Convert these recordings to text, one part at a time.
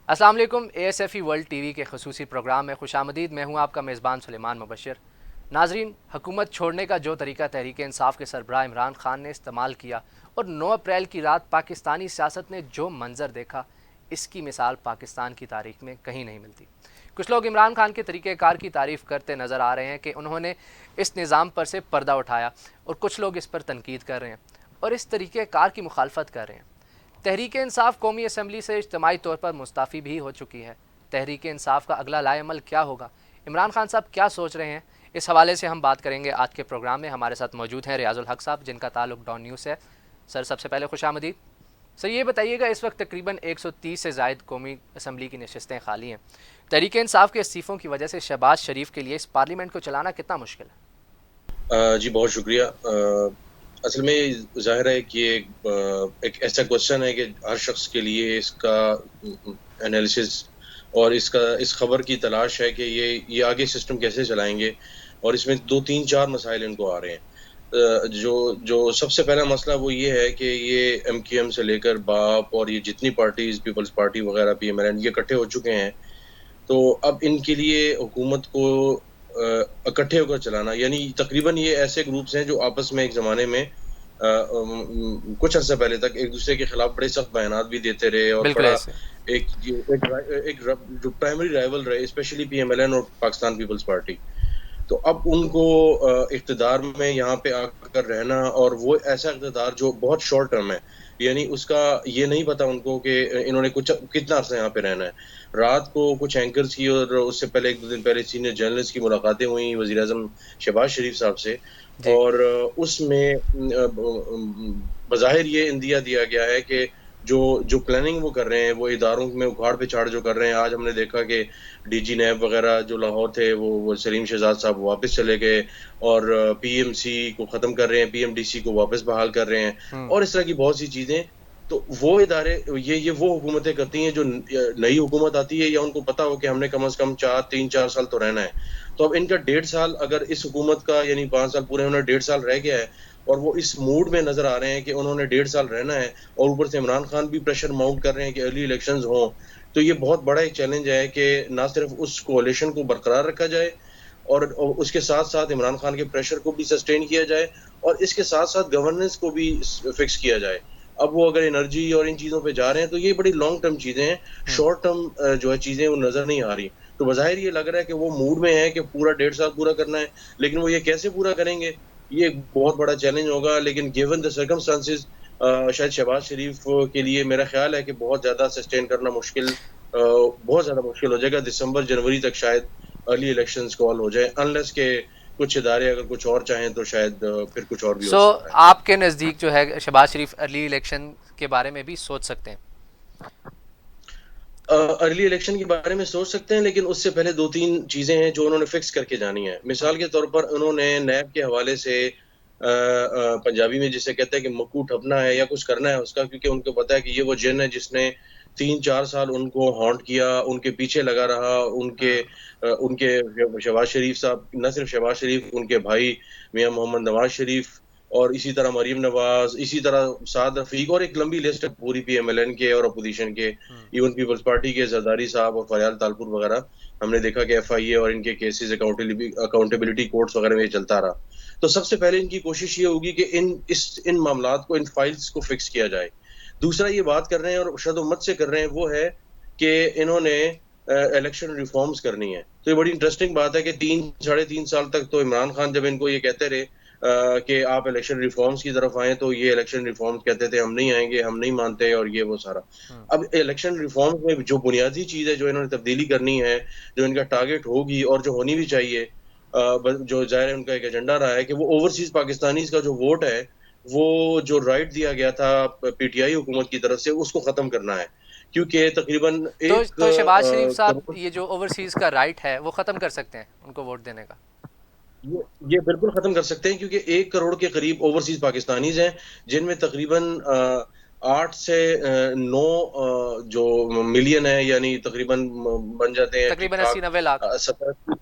अस्सलाम वालेकुम। ASFE world TV के खसूसी प्रोग्राम में खुशामदीद। मैं हूँ आपका मेज़बान सुलेमान मुबशर। नाजरीन, हुकूमत छोड़ने का जो तरीका तहरीक इंसाफ के सरबराह इमरान खान ने इस्तेमाल किया और 9 अप्रैल की रात पाकिस्तानी सियासत ने जो मंजर देखा, इसकी मिसाल पाकिस्तान की तारीख में कहीं नहीं मिलती। कुछ लोग इमरान खान के तरीक़ेकार की तारीफ़ करते नज़र आ रहे हैं कि उन्होंने इस निज़ाम पर से पर्दा उठाया, और कुछ लोग इस पर तनकीद कर रहे हैं और इस तरीक़ेकार की मुखालफत कर रहे हैं। तहरीक इंसाफ कौमी असम्बली से इज्तमाही तौर पर मुस्ताफ़ी भी हो चुकी है। तहरीक इंसाफ का अगला लाएमल क्या होगा, इमरान खान साहब क्या सोच रहे हैं, इस हवाले से हम बात करेंगे आज के प्रोग्राम में। हमारे साथ मौजूद हैं रियाजुल हक साहब, जिनका ताल्लुक डॉन न्यूज़ से है। सर, सबसे पहले खुश आमदीद। सर, ये बताइएगा, इस वक्त तकरीबन 130 से ज़ायद कौमी असम्बली की नशस्तें खाली हैं। तहरीक इंसाफ के इस्तीफ़ों की वजह से शहबाज शरीफ के लिए इस पार्लियामेंट को चलाना कितना मुश्किल है? जी बहुत शुक्रिया। असल में ज़ाहिर है कि एक ऐसा क्वेश्चन है कि हर शख्स के लिए इसका एनालिसिस और इस खबर की तलाश है कि ये आगे सिस्टम कैसे चलाएँगे, और इसमें 2, 3, 4 मसाइल इनको आ रहे हैं। जो जो सबसे पहला मसला वो ये है कि ये एमक्यूएम से लेकर बाप और ये जितनी पार्टीज़, पीपल्स पार्टी वगैरह, पीएमएलएन, ये इकट्ठे हो चुके हैं। तो अब इनके लिए हुकूमत को इकट्ठे होकर चलाना, यानी तकरीबन ये ऐसे ग्रुप्स हैं जो आपस में एक ज़माने में कुछ अर्से पहले तक एक-दूसरे के खिलाफ बड़े सख्त बयानात भी देते रहे, और बिल्कुल बड़ा ऐसे। एक जो प्राइमरी राइवल रहे, स्पेशली पीएमएलएन और पाकिस्तान पीपल्स पार्टी। तो अब उनको इक़्तिदार में यहाँ पे आकर रहना, और वो ऐसा इक़्तिदार जो बहुत शॉर्ट टर्म है, यानी उसका ये नहीं पता उनको कि इन्होंने कुछ कितना अर्सा यहाँ पे रहना है। रात को कुछ एंकर्स की और उससे पहले 1-2 दिन पहले सीनियर जर्नलिस्ट की मुलाकातें हुई वज़ीर-ए-आज़म शहबाज शरीफ साहब से, जी। और उसमें बज़ाहिर ये इंदिया दिया गया है कि जो जो प्लानिंग वो कर रहे हैं, वो इदारों में उखाड़-पिछाड़ जो कर रहे हैं। आज हमने देखा कि डीजी नैब वगैरह जो लाहौर थे, वो सलीम शहजाद साहब वापस चले गए, और पीएमसी को ख़त्म कर रहे हैं, पीएमडीसी को वापस बहाल कर रहे हैं, हम्म। और इस तरह की बहुत सी चीज़ें। तो वो इदारे, ये वो हुकूमतें करती हैं जो नई हुकूमत आती है, या उनको पता हो कि हमने कम से कम 3-4 साल तो रहना है। तो अब इनका 1.5 साल, अगर इस हुकूमत का यानी 5 साल पूरे होने, 1.5 साल रह गया है, और वो इस मूड में नज़र आ रहे हैं कि उन्होंने 1.5 साल रहना है, और ऊपर से इमरान खान भी प्रेशर माउंट कर रहे हैं कि अर्ली इलेक्शंस हों। तो ये बहुत बड़ा एक चैलेंज है कि ना सिर्फ उस कोalition को बरकरार रखा जाए, और उसके साथ-साथ इमरान खान के प्रेशर को भी सस्टेन किया जाए, और इसके साथ-साथ गवर्नेंस को भी फिक्स किया जाए। अब वो अगर एनर्जी और इन चीज़ों पे जा रहे हैं, तो ये बड़ी लॉन्ग टर्म चीज़ें हैं। हम्म। शॉर्ट टर्म जो है चीज़ें वो नज़र नहीं आ रही। तो बज़ाहिर ये लग रहा है कि वो मूड में है कि पूरा 1.5 साल पूरा करना है, लेकिन वो ये कैसे पूरा करेंगे, ये एक बहुत बड़ा चैलेंज होगा। लेकिन गिवन द सर्कमस्टेंसेस शायद शहबाज शरीफ के लिए मेरा ख़्याल है कि बहुत ज़्यादा सस्टेन करना मुश्किल, बहुत ज़्यादा मुश्किल हो जाएगा। दिसंबर, जनवरी तक शायद अर्ली इलेक्शंस कॉल हो जाए, अनलेस के कुछ इदारे अगर कुछ और चाहें, तो शायद फिर कुछ और भी हो सो सकता है। आपके नज़दीक जो है शहबाज शरीफ अर्ली इलेक्शन के बारे में भी सोच सकते हैं? अर्ली इलेक्शन के बारे में सोच सकते हैं, लेकिन उससे पहले 2-3 चीज़ें हैं जो उन्होंने फिक्स करके जानी है। हम्म। मिसाल के तौर पर उन्होंने नैब के हवाले से पंजाबी में जिसे कहते हैं कि मक्कू ठपना है या कुछ करना है उसका, क्योंकि उनको पता है कि ये वो जिन है जिसने 3-4 साल उनको हॉन्ट किया, उनके पीछे लगा रहा, हम्म। उनके शहबाज शरीफ साहब, न सिर्फ शहबाज शरीफ, उनके भाई मियाँ मोहम्मद नवाज़ शरीफ, और इसी तरह मरीम नवाज़, इसी तरह साद रफ़ीक, और एक लंबी लिस्ट है पूरी पीएमएलएन के और अपोज़िशन के, हम्म। इवन पीपल्स पार्टी के ज़रदारी साहब और फरयाल तालपुर वगैरह। हमने देखा कि एफआईए और इनके केसेस अकाउंटेबिलिटी कोर्ट्स वगैरह में ये चलता रहा। तो सबसे पहले इनकी कोशिश ये होगी कि इन मामलात को, इन फाइल्स को फिक्स किया जाए। दूसरा, ये बात कर रहे हैं और शद-ओ-मत से कर रहे हैं, वो है कि इन्होंने इलेक्शन रिफॉर्म्स करनी है। तो ये बड़ी इंटरेस्टिंग बात है कि 3 साढ़े 3 साल तक तो इमरान खान जब इनको ये कहते रहे कि आप इलेक्शन रिफॉर्म्स की तरफ आएँ, तो ये इलेक्शन रिफॉर्म्स कहते थे हम नहीं आएँगे, हम नहीं मानते, और ये वो सारा। हम्म। अब इलेक्शन रिफॉर्म्स में जो बुनियादी चीज़ है, जो इन्होंने तब्दीली करनी है, जो इनका टारगेट होगी और जो होनी भी चाहिए, जो ज़ाहिर है उनका एक एजेंडा रहा है कि वो ओवरसीज़ पाकिस्तानीज़ का जो वोट है, वो जो राइट दिया गया था पीटीआई हुकूमत की तरफ से, उसको ख़त्म करना है। क्योंकि तकरीबन एक तो शहबाज शरीफ साहब करोड़, ये जो ओवरसीज़ का राइट है वो ख़त्म कर सकते हैं उनको वोट देने का? ये बिल्कुल ख़त्म कर सकते हैं, क्योंकि 1 करोड़ के करीब ओवरसीज़ पाकिस्तानीज़ हैं, जिनमें तकरीबन 8 से 9 जो मिलियन है, यानी तकरीबन बन जाते हैं तकरीबन ठीक-ठाक 80-90 लाख। 70,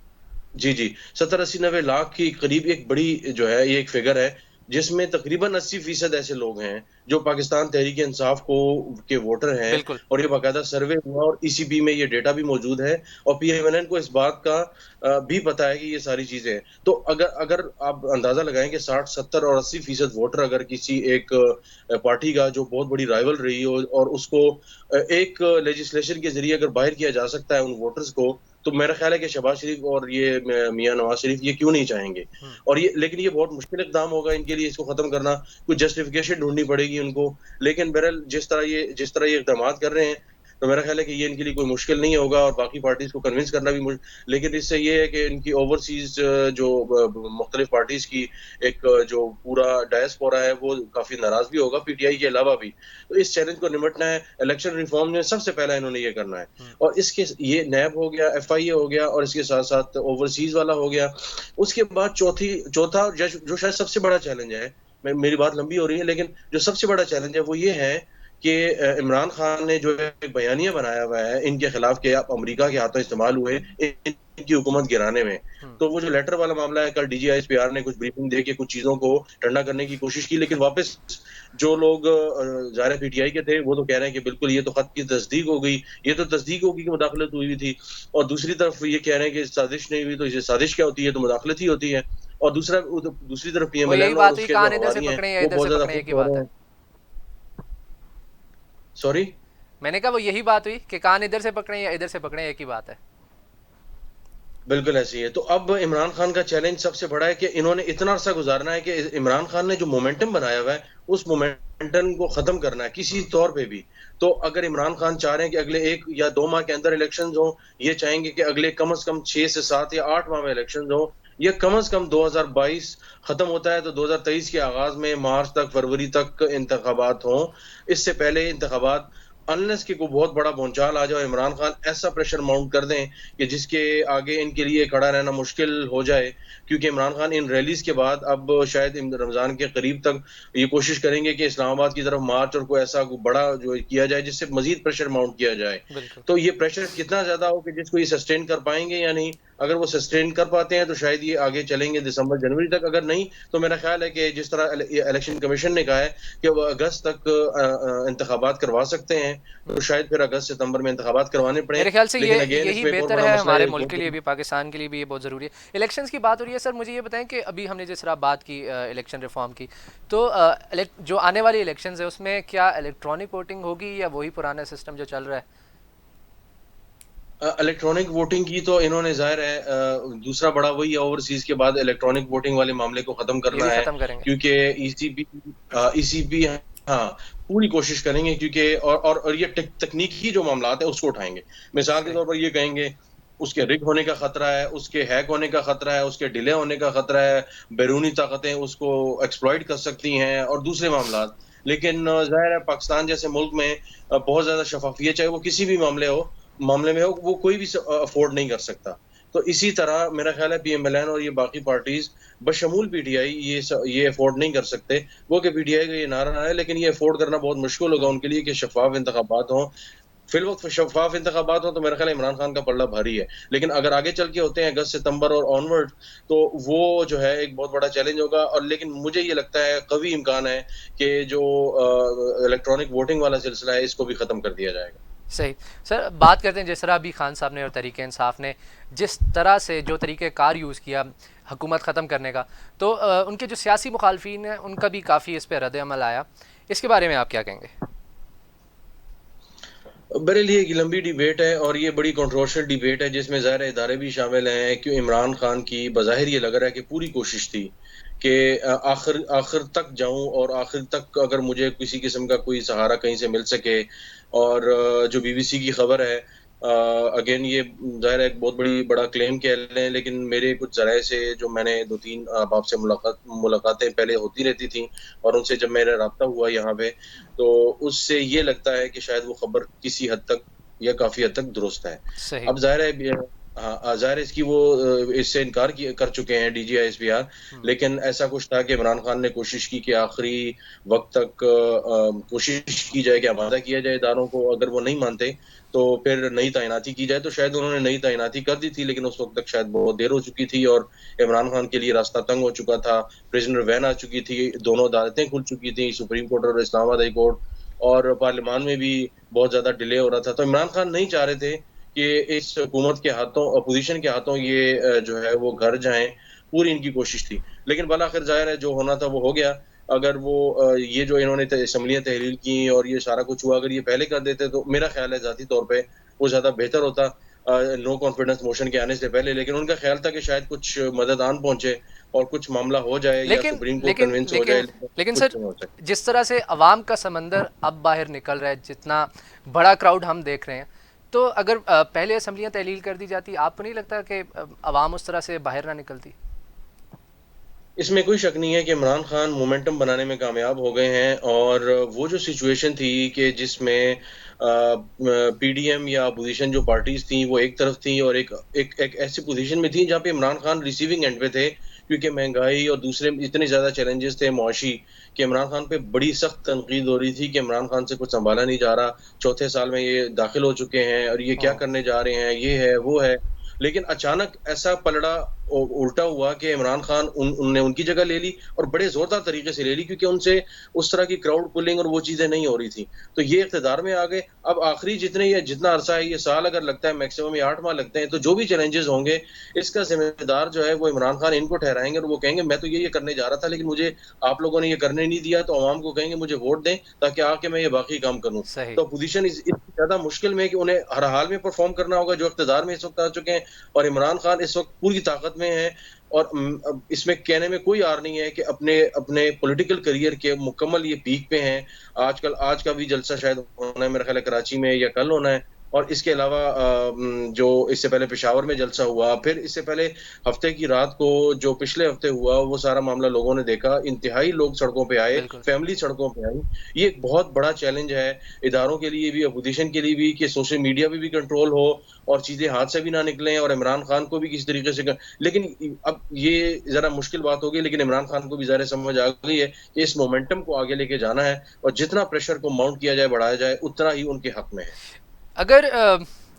जी, जी, 70-80-90 लाख की करीब एक बड़ी जो है, ये एक फ़िगर है, जिसमें तकरीबन 80% ऐसे लोग हैं जो पाकिस्तान तहरीक इंसाफ को के वोटर हैं, बिल्कुल। और ये बाकायदा सर्वे हुआ और ईसीबी में ये डेटा भी मौजूद है, और पीएमएलएन को इस बात का भी पता है कि ये सारी चीजें हैं। तो अगर अगर आप अंदाजा लगाएं कि 60, 70 और 80% वोटर अगर किसी एक पार्टी का जो बहुत बड़ी राइवल रही हो और उसको एक लेजिस्लेशन के जरिए अगर बाहर किया जा सकता है उन वोटर्स को, तो मेरा ख्याल है कि शहबाज शरीफ और ये मियां नवाज शरीफ ये क्यों नहीं चाहेंगे। हम्म। और ये, लेकिन ये बहुत मुश्किल इक़दाम होगा इनके लिए, इसको खत्म करना, कुछ जस्टिफिकेशन ढूंढनी पड़ेगी उनको। लेकिन बहरहाल जिस तरह ये इकदाम कर रहे हैं, तो मेरा ख्याल है कि ये इनके लिए कोई मुश्किल नहीं होगा, और बाकी पार्टीज को कन्विंस करना भी लेकिन इससे ये है कि इनकी ओवरसीज जो मुख्तलिफ पार्टीज की एक जो पूरा डायस्पोरा है वो काफी नाराज भी होगा, पीटीआई के अलावा भी। तो इस चैलेंज को निपटना है, इलेक्शन रिफॉर्म में सबसे पहला इन्होंने ये करना है। और इसके ये नैब हो गया, एफआईए हो गया, और इसके साथ साथ ओवरसीज वाला हो गया। उसके बाद चौथा जो शायद सबसे बड़ा चैलेंज है, मेरी बात लंबी हो रही है, लेकिन जो सबसे बड़ा चैलेंज है वो ये है कि इमरान खान ने जो एक बयानिया बनाया हुआ है इनके खिलाफ कि आप अमेरिका के हाथों इस्तेमाल हुए इनकी हुकूमत गिराने में। तो वो जो लेटर वाला मामला है, कल डीजीआईएसपीआर ने कुछ ब्रीफिंग दे के कुछ चीजों को ठंडा करने की कोशिश की, लेकिन वापस जो लोग ज़ाहिर पीटीआई के थे वो तो कह रहे हैं कि बिल्कुल ये तो खत की तस्दीक हो गई, ये तो तस्दीक होगी कि मुदाखलत हुई थी। और दूसरी तरफ ये कह रहे हैं कि साजिश नहीं हुई, तो इसे साजिश क्या होती है, तो मुदाखलत ही होती है। और दूसरी तरफ वो यही पीएमएलएन और बात हुई, उसके जो कान इधर से हवारी हैं पकड़े या वो इधर बहुत से ज्यादा पकड़े, एक खुश ही हो बात रहे है। हैं। सॉरी। मैंने कहा वो यही बात हुई कि कान इधर से पकड़े या इधर से पकड़े, एक ही बात है। बिल्कुल ऐसी है। तो अब इमरान खान का चैलेंज सबसे बड़ा है कि इन्होंने इतना अरसा गुजारना है कि इमरान खान ने जो मोमेंटम बनाया हुआ है उस मोमेंटम को खत्म करना है किसी तौर पे भी। तो अगर इमरान खान चाह रहे हैं कि अगले 1 या 2 माह के अंदर इलेक्शन हो, ये चाहेंगे कि अगले कम से कम 6 से 7 या 8 माह में इलेक्शन हो, ये कम से कम 2022 खत्म होता है तो 2023 के आगाज में मार्च तक, फरवरी तक इंतखाबात हों। इससे पहले इंतखाबात, अनलेस कि कोई बहुत बड़ा भूचाल आ जाए, इमरान खान ऐसा प्रेशर माउंट कर दें कि जिसके आगे इनके लिए खड़ा रहना मुश्किल हो जाए। क्योंकि इमरान खान इन रैलीज के बाद अब शायद रमजान के करीब तक ये कोशिश करेंगे कि इस्लामाबाद की तरफ मार्च और कोई ऐसा कोई बड़ा जो किया जाए जिससे मजीद प्रेशर माउंट किया जाए। बिल्कुल। तो ये प्रेशर कितना ज्यादा हो कि जिसको ये सस्टेन कर पाएंगे या नहीं। अगर वो सस्टेन कर पाते हैं तो शायद ये आगे चलेंगे दिसंबर जनवरी तक, अगर नहीं तो मेरा ख्याल है कि जिस तरह इलेक्शन कमीशन ने कहा है कि वो अगस्त तक इंतखाबात करवा सकते हैं, तो शायद फिर अगस्त सितंबर में इंतखाबात करवाने पड़े। मेरे ख्याल से ये लेकिन अगेन यही इसमें एक और बेहतर बड़ा है मसला हमारे है मुल्क के लिए भी, पाकिस्तान के लिए भी ये बहुत ज़रूरी है। इलेक्शंस की बात हो रही है सर, मुझे ये बताएं कि अभी हमने जिस तरह बात की इलेक्शन रिफॉर्म की, तो जो आने वाली इलेक्शंस है उसमें क्या इलेक्ट्रॉनिक वोटिंग होगी या वही पुराना सिस्टम जो चल रहा है? इलेक्ट्रॉनिक वोटिंग की तो इन्होंने जाहिर है दूसरा बड़ा वही है, ओवरसीज के बाद इलेक्ट्रॉनिक वोटिंग वाले मामले को खत्म ये करना भी है। ख़त्म करेंगे। क्योंकि ईसीबी हाँ पूरी कोशिश करेंगे, क्योंकि और ये तकनीकी जो मामला है उसको उठाएंगे। मिसाल के सही। तौर पर ये कहेंगे उसके रिग होने का खतरा है, उसके हैक होने का खतरा है, उसके डिले होने का खतरा है, बैरूनी ताकतें उसको एक्सप्लॉइट कर सकती हैं और दूसरे मामला। लेकिन जाहिर है पाकिस्तान जैसे मुल्क में बहुत ज्यादा शफाफियत, चाहे वो किसी भी मामले में हो, वो कोई भी अफोर्ड नहीं कर सकता। तो इसी तरह मेरा ख्याल है पीएमएलएन और ये बाकी पार्टीज बशमूल पीटीआई ये अफोर्ड नहीं कर सकते। वो कि पीटीआई का ये नारा है, लेकिन ये अफोर्ड करना बहुत मुश्किल होगा उनके लिए कि शफाफ इंतखाबात हों। फिलवक्त शफाफ इंतखाबात हो तो मेरा ख्याल है इमरान खान का पल्ला भारी है। लेकिन अगर आगे चल के होते हैं अगस्त सितंबर और ऑनवर्ड, तो वो जो है एक बहुत बड़ा चैलेंज होगा। और लेकिन मुझे ये लगता है कवी इम्कान है कि जो इलेक्ट्रॉनिक वोटिंग वाला सिलसिला है इसको भी खत्म कर दिया जाएगा। सही। सर बात करते हैं जिस तरह अभी खान साहब ने और तरीके इंसाफ ने जिस तरह से जो तरीके कार यूज़ किया हुकूमत ख़त्म करने का, तो उनके जो सियासी मुखालफिन हैं उनका भी काफ़ी इस पर रद्द अमल आया। इसके बारे में आप क्या कहेंगे? बहरहाल ये एक लंबी डिबेट है और ये बड़ी कंट्रोवर्शियल डिबेट है जिसमें ज़ाहिर इदारे भी शामिल हैं। कि इमरान खान की बज़ाहिर ये लग रहा है कि पूरी कोशिश थी कि आखिर आखिर तक जाऊं और आखिर तक अगर मुझे किसी किस्म का कोई सहारा कहीं से मिल सके। और जो बीबीसी की खबर है, अगेन ये ज़ाहिर है एक बहुत बड़ा क्लेम कह लें, लेकिन मेरे कुछ ज़राए से जो मैंने 2-3 अहबाब से मुलाकातें पहले होती रहती थी और उनसे जब मेरा राब्ता हुआ यहाँ पे, तो उससे ये लगता है कि शायद वो खबर किसी हद तक या काफ़ी हद तक दुरुस्त है। सही। अब ज़ाहिर है हाँ, ज़ाहिर है इसकी वो इससे इनकार कर चुके हैं डीजीआईएसपीआर। लेकिन ऐसा कुछ था कि इमरान खान ने कोशिश की कि आखिरी वक्त तक कोशिश की जाए कि आमादा किया जाए इदारों को। अगर वो नहीं मानते तो फिर नई तैनाती की जाए। तो शायद उन्होंने नई तैनाती कर दी थी, लेकिन उस वक़्त तक शायद बहुत देर हो चुकी थी और इमरान खान के लिए रास्ता तंग हो चुका था। प्रिज़नर वैन आ चुकी थी, दोनों अदालतें खुल चुकी थी, सुप्रीम कोर्ट और इस्लामाबाद हाई कोर्ट, और पार्लियामान में भी बहुत ज़्यादा डिले हो रहा था। तो इमरान खान नहीं चाह रहे थे कि इस हुकूमत के हाथों, अपोज़िशन के हाथों ये जो है वो घर जाएँ, पूरी इनकी कोशिश थी। लेकिन भला आखिर ज़ाहिर है जो होना था वो हो गया। अगर वो ये जो इन्होंने असम्बलियाँ तहलील की और ये सारा कुछ हुआ, अगर ये पहले कर देते तो मेरा ख़्याल है ज़ाती तौर पे वो ज़्यादा बेहतर होता, नो कॉन्फिडेंस मोशन के आने से पहले। लेकिन उनका ख़्याल था कि शायद कुछ मदद आन पहुँचे और कुछ मामला हो जाए या लेकिन सुप्रीम कोर्ट लेकिन कन्विंस हो जाए, लेकिन लेकिन लेकिन कुछ सर, नहीं हो सका। जिस तरह से अवाम का समंदर अब बाहर निकल रहा है, जितना बड़ा क्राउड हम देख रहे हैं, तो अगर पहले असम्बलियाँ तहलील कर दी जाती, आपको नहीं लगता कि अवाम उस तरह से बाहर ना निकलती? इसमें कोई शक नहीं है कि इमरान खान मोमेंटम बनाने में कामयाब हो गए हैं, और वो जो सिचुएशन थी कि जिसमें पीडीएम या अपोज़िशन जो पार्टीज़ थी वो एक तरफ थी और एक एक एक ऐसी पोज़ीशन में थी जहाँ पे इमरान खान रिसीविंग एंड पे थे, क्योंकि महँगाई और दूसरे इतने ज़्यादा चैलेंजेस थे मुआशी, कि इमरान खान पे बड़ी सख्त तनकीद हो रही थी कि इमरान खान से कुछ सँभाला नहीं जा रहा, चौथे साल में ये दाखिल हो चुके हैं और ये क्या हाँ। करने जा रहे हैं, ये है, वो है। लेकिन अचानक ऐसा पलड़ा उल्टा हुआ कि इमरान खान उनने उनकी जगह ले ली और बड़े ज़ोरदार तरीके से ले ली, क्योंकि उनसे उस तरह की क्राउड पुलिंग और वो चीज़ें नहीं हो रही थी। तो ये इक़्तिदार में आ गए। अब आखिरी जितना अरसा है, ये साल अगर लगता है, मैक्सिमम ये 8 माह लगते हैं, तो जो भी चैलेंजेज़ होंगे, इसका ज़िम्मेदार जो है वो इमरान खान इनको ठहराएँगे और वो कहेंगे मैं तो ये करने जा रहा था, लेकिन मुझे आप लोगों ने ये करने नहीं दिया, तो अवाम को कहेंगे मुझे वोट दें ताकि आके मैं ये बाकी काम करूँ। सही। तो अपोज़िशन इतनी ज़्यादा मुश्किल में है कि उन्हें हर हाल में परफ़ॉर्म करना होगा, जो इक़्तिदार में इस वक़्त आ चुके हैं, और इमरान खान इस वक़्त पूरी ताकत में हैं। और अब इसमें कहने में कोई आर नहीं है कि अपने अपने पॉलिटिकल करियर के मुकम्मल ये पीक पे हैं। आज का भी जलसा शायद होना है, मेरा ख़्याल है कराची में या कल होना है, और इसके अलावा जो इससे पहले पेशावर में जलसा हुआ, फिर इससे पहले हफ़्ते की रात को जो पिछले हफ़्ते हुआ, वो सारा मामला लोगों ने देखा। इंतहाई लोग सड़कों पे आए, बिल्कुल। फैमिली सड़कों पे आई। ये एक बहुत बड़ा चैलेंज है इदारों के लिए भी, अपोज़िशन के लिए भी, कि सोशल मीडिया पे भी कंट्रोल हो और चीज़ें हाथ से भी ना निकलें, और इमरान खान को भी किसी तरीके से लेकिन अब ये ज़रा मुश्किल बात हो गई, लेकिन इमरान खान को भी ज़ाहिर समझ आ गई है कि इस मोमेंटम को आगे लेके जाना है, और जितना प्रेशर को माउंट किया जाए, बढ़ाया जाए, उतना ही उनके हक में है। अगर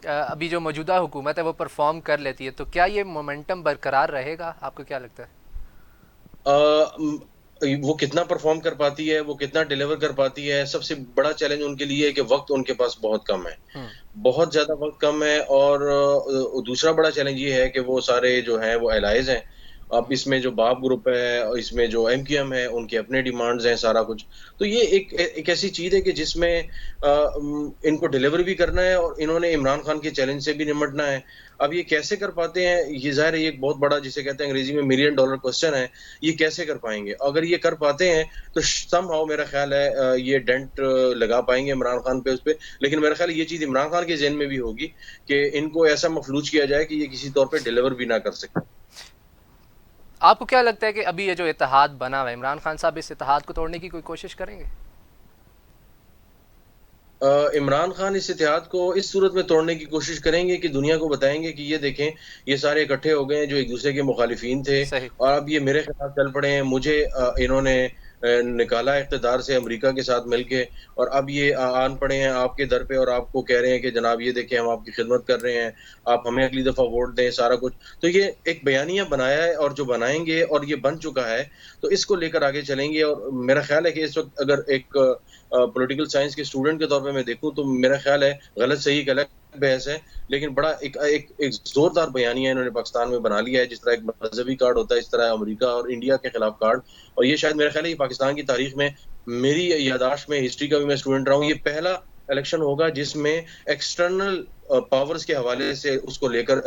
अभी जो मौजूदा हुकूमत है वो परफॉर्म कर लेती है, तो क्या ये मोमेंटम बरकरार रहेगा? आपको क्या लगता है? अ, उम, वो कितना परफ़ॉर्म कर पाती है, वो कितना डिलीवर कर पाती है, सबसे बड़ा चैलेंज उनके लिए है कि वक़्त उनके पास बहुत कम है। हम्म। बहुत ज़्यादा वक़्त कम है, और दूसरा बड़ा चैलेंज ये है कि वो सारे जो हैं वो एलाइज़ हैं। अब इसमें जो बाप ग्रुप है और इसमें जो एमक्यूएम है, उनके अपने डिमांड्स हैं, सारा कुछ। तो ये एक ऐसी चीज़ है कि जिसमें इनको डिलीवर भी करना है और इन्होंने इमरान खान के चैलेंज से भी निपटना है। अब ये कैसे कर पाते हैं, ये ज़ाहिर है ये एक बहुत बड़ा, जिसे कहते हैं अंग्रेज़ी में मिलियन डॉलर क्वेश्चन है, ये कैसे कर पाएँगे? अगर ये कर पाते हैं तो समहाउ मेरा ख़्याल है ये डेंट लगा पाएँगे इमरान खान पे, उसपे। लेकिन मेरा ख़्याल है ये चीज़ इमरान खान के ज़हन में भी होगी कि इनको ऐसा मफ़लूज किया जाए कि ये किसी तौर पे डिलीवर भी ना कर सकें। आपको क्या लगता है कि अभी ये जो इत्तेहाद बना हुआ है, इमरान खान साहब इस इत्तेहाद को तोड़ने की कोई कोशिश करेंगे? इमरान खान इस इत्तेहाद को इस सूरत में तोड़ने की कोशिश करेंगे कि दुनिया को बताएँगे कि ये देखें, ये सारे इकट्ठे हो गए हैं जो एक-दूसरे के मुखालिफिन थे, सही। और अब ये मेरे खिलाफ चल पड़े हैं। मुझे इन्होंने निकाला इक़्तिदार से अमेरिका के साथ मिलके, और अब ये आन पड़े हैं आपके दर पे और आपको कह रहे हैं कि जनाब ये देखें हम आपकी खिदमत कर रहे हैं, आप हमें अगली दफ़ा वोट दें, सारा कुछ। तो ये एक बयानिया बनाया है, और जो बनाएँगे और ये बन चुका है, तो इसको लेकर आगे चलेंगे। और मेरा ख़्याल है कि इस वक़्त अगर एक पॉलिटिकल साइंस के स्टूडेंट के तौर पे मैं देखूँ, तो मेरा ख़्याल है गलत सही एक अलग बहस है, लेकिन बड़ा एक एक एक ज़ोरदार बयानिया इन्होंने पाकिस्तान में बना लिया है, जिस तरह एक मज़हबी कार्ड होता है, इस तरह अमेरिका और इंडिया के खिलाफ कार्ड। और ये शायद मेरा ख़्याल है ये पाकिस्तान की तारीख़ में, मेरी याददाश्त में, हिस्ट्री का भी मैं स्टूडेंट रहा हूँ, ये पहला इलेक्शन होगा जिसमें एक्सटर्नल पावर्स के हवाले से उसको लेकर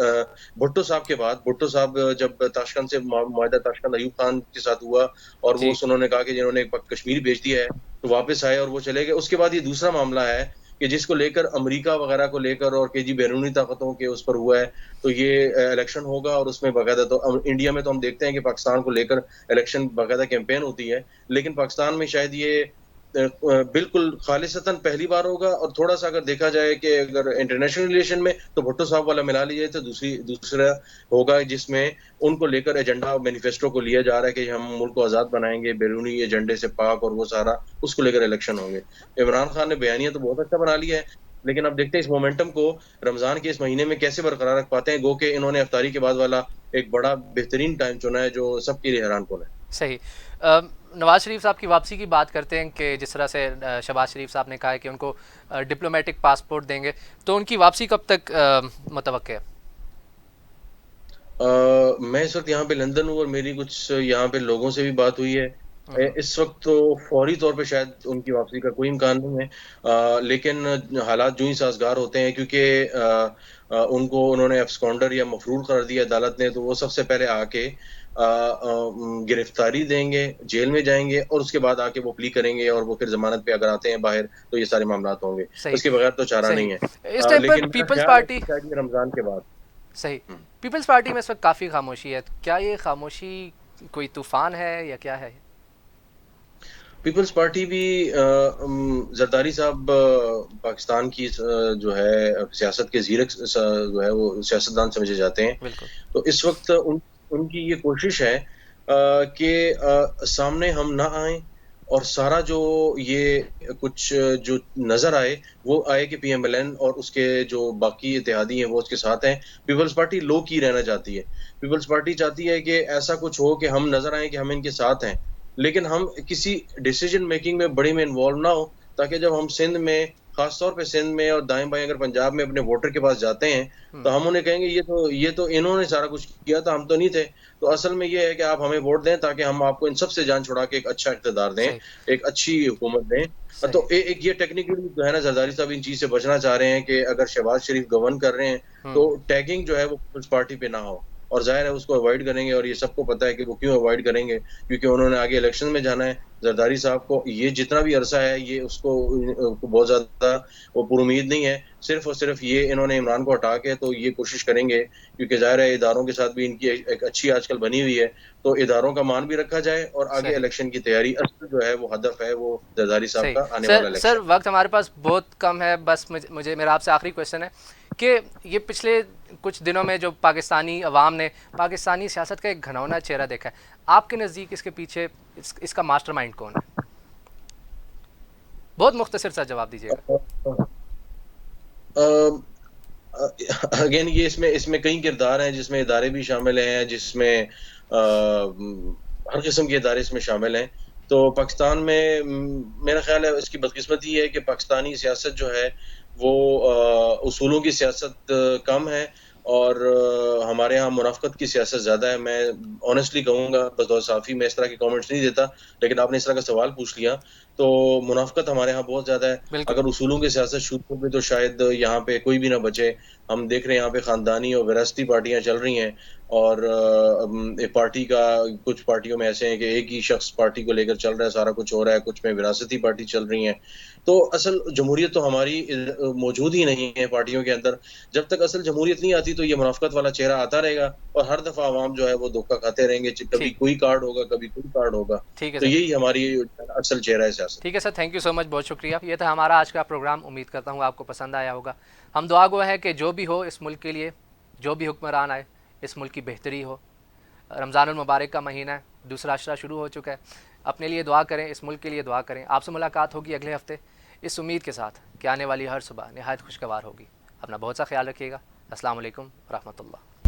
भुट्टो साहब के बाद, भुट्टो साहब जब ताशकंद से माहिदा ताशकंद अयूब खान के साथ हुआ, और वो जी। उन्होंने कहा कि जिन्होंने कश्मीर भेज दिया है, तो वापस आए और वो चले गए। उसके बाद ये दूसरा मामला है कि जिसको लेकर अमेरिका वगैरह को लेकर और केजी बैरूनी ताकतों के उस पर हुआ है, तो ये इलेक्शन होगा, और उसमें बाकायदा, तो इंडिया में तो हम देखते हैं कि पाकिस्तान को लेकर इलेक्शन बाकायदा कैंपेन होती है, लेकिन पाकिस्तान में शायद ये बिल्कुल खालिसतन पहली बार होगा। और थोड़ा-सा अगर देखा जाए कि अगर इंटरनेशनल रिलेशन में, तो भुट्टो साहब वाला मिला लीजिए, तो दूसरा होगा जिसमें उनको लेकर एजेंडा मैनिफेस्टो को लिया जा रहा है कि हम मुल्क को आज़ाद बनाएँगे, बैरूनी एजेंडे से पाक, और वो सारा उसको लेकर इलेक्शन होंगे। इमरान खान ने बयानिया तो बहुत अच्छा बना लिया है, लेकिन अब देखते हैं इस मोमेंटम को रमज़ान के इस महीने में कैसे बरकरार रख पाते हैं, गो के इन्होंने इफ्तारी के बाद वाला एक बड़ा बेहतरीन टाइम चुना है, जो सबके लिए हैरानकुन है। सही। नवाज़ शरीफ साहब की वापसी की बात करते हैं कि जिस तरह से शहबाज शरीफ साहब ने कहा है कि उनको डिप्लोमेटिक पासपोर्ट देंगे, तो उनकी वापसी कब तक मुतवक्के है? मैं इस वक़्त यहाँ पे लंदन हूँ और मेरी कुछ यहाँ पे लोगों से भी बात हुई है। हम्म। इस वक़्त तो फ़ौरी तौर पे शायद उनकी वापसी का कोई इम्कान नहीं है। लेकिन हालात यूँ ही साज़गार होते हैं, क्योंकि उनको उन्होंने एब्सकॉन्डर या मफ़रूर करार दिया अदालत ने, तो वो सबसे पहले आके गिरफ्तारी देंगे, जेल में जाएँगे और उसके बाद आके वो प्ली करेंगे और वो फिर ज़मानत पे अगर आते हैं बाहर, तो ये सारे मामलात होंगे। सही। उसके बगैर तो चारा सही। नहीं है। इस टाइम पर लेकिन मेरा पीपल्स ख़्याल है पार्टी। कि शायद ये रमज़ान के बाद। सही। हुँ। पीपल्स पार्टी में इस वक्त काफ़ी खामोशी है, क्या ये खामोशी कोई तूफान है या क्या है? पीपल्स पार्टी भी ज़रदारी साहब पाकिस्तान की जो है सियासत के ज़ीरक जो है वो सियासतदान समझे जाते हैं। बिल्कुल। तो इस वक़्त उनकी ये कोशिश है कि सामने हम ना आएँ और सारा जो ये कुछ जो नज़र आए, वो आए कि पीएमएलएन और उसके जो बाकी इत्तेहादी हैं, वो उसके साथ हैं। पीपल्स पार्टी लो की रहना चाहती है। पीपल्स पार्टी चाहती है कि ऐसा कुछ हो कि हम नज़र आएँ कि हम इनके साथ हैं। लेकिन हम किसी डिसीजन मेकिंग में बड़ी में इन्वॉल्व ना हो, ताकि जब हम सिंध में, खास तौर पे सिंध में और दाएँ-बाएँ अगर पंजाब में अपने वोटर के पास जाते हैं, तो हम्म। हम उन्हें कहेंगे ये तो इन्होंने सारा कुछ किया था, हम तो नहीं थे। तो असल में ये है कि आप हमें वोट दें, ताकि हम आपको इन सब से जान छुड़ा के एक अच्छा इक़्तिदार दें, सही। एक अच्छी हुकूमत दें। सही। तो एक ये टेक्निकली जो है ना, ज़रदारी साहब इन चीज़ से बचना चाह रहे हैं कि अगर शहबाज़ शरीफ गवर्न कर रहे हैं, हम्म। तो टैगिंग जो है वो पीपल्स पार्टी पे ना हो। और ज़ाहिर है उसको अवॉइड करेंगे, और ये सबको पता है कि वो क्यों अवॉइड करेंगे, क्योंकि उन्होंने आगे इलेक्शन में जाना है। ज़रदारी साहब को ये जितना भी अरसा है, ये उसको बहुत ज़्यादा वो पुरुमीद नहीं है। सिर्फ़ और सिर्फ़ ये इन्होंने इमरान को हटा के तो ये कोशिश करेंगे, क्योंकि ज़ाहिर है इदारों के साथ भी इनकी एक अच्छी आजकल बनी हुई है, तो इदारों का मान भी रखा जाए और आगे सही। इलेक्शन की तैयारी, असल जो है वो हदफ है वो ज़रदारी साहब सही। का आने सर वाला सर इलेक्शन। वक्त हमारे पास बहुत कम है, बस मुझे मेरा आपसे आखिरी क्वेश्चन है कि ये पिछले कुछ दिनों में जो पाकिस्तानी अवाम ने पाकिस्तानी सियासत का एक घनौना चेहरा देखा है, आपके नज़दीक इसके पीछे इसका मास्टरमाइंड कौन है? बहुत मुख्तसर सा जवाब दीजिएगा। अ, अगेन ये इसमें इसमें कई किरदार हैं, जिसमें इदारे भी शामिल हैं, जिसमें हर किस्म के इदारे इसमें शामिल हैं। तो पाकिस्तान में मेरा ख़्याल है इसकी बदकिस्मती ये है कि पाकिस्तानी सियासत जो है वो उसूलों की सियासत कम है, और हमारे यहाँ मुनाफ़क़त की सियासत ज़्यादा है। मैं ऑनेस्टली कहूँगा, बतौर सहाफ़ी मैं इस तरह के कमेंट्स नहीं देता, लेकिन आपने इस तरह का सवाल पूछ लिया, तो मुनाफ़क़त हमारे यहाँ बहुत ज़्यादा है। बिल्कुल। अगर उसूलों की सियासत शुरू हो गई, तो शायद यहाँ पे कोई भी ना बचे। हम देख रहे हैं यहाँ पे ख़ानदानी और विरासती पार्टियाँ चल रही हैं, और एक पार्टी का कुछ पार्टियों में ऐसे हैं कि एक ही शख़्स पार्टी को लेकर चल रहा है, सारा कुछ हो रहा है, कुछ में विरासती पार्टी चल रही हैं। तो असल जमहूरियत तो हमारी मौजूद ही नहीं है पार्टियों के अंदर। जब तक असल जमहूरियत नहीं आती, तो ये मुनाफ़क़त वाला चेहरा आता रहेगा, और हर दफ़ा अवाम जो है वो धोखा खाते रहेंगे। कभी ठीक। कोई कार्ड होगा, कभी कोई कार्ड होगा। ठीक है तो सर। यही हमारी असल चेहरा है सियासत ठीक का। है sir, thank you so much, बहुत शुक्रिया। ये था हमारा आज का प्रोग्राम, उम्मीद करता हूँ आपको पसंद आया होगा। हम दुआ गो है कि जो भी हो इस मुल्क के लिए, जो भी हुक्मरान आए, इस मुल्क की बेहतरी हो। रमज़ानुल मुबारक का महीना है, दूसरा अशरा शुरू हो चुका है। अपने लिए दुआ करें, इस मुल्क के लिए दुआ करें। आपसे मुलाकात होगी अगले हफ्ते, इस उम्मीद के साथ कि आने वाली हर सुबह नहायत खुशगवार होगी। अपना बहुत सा ख्याल रखिएगा। अस्सलाम वालेकुम रहमतुल्लाह।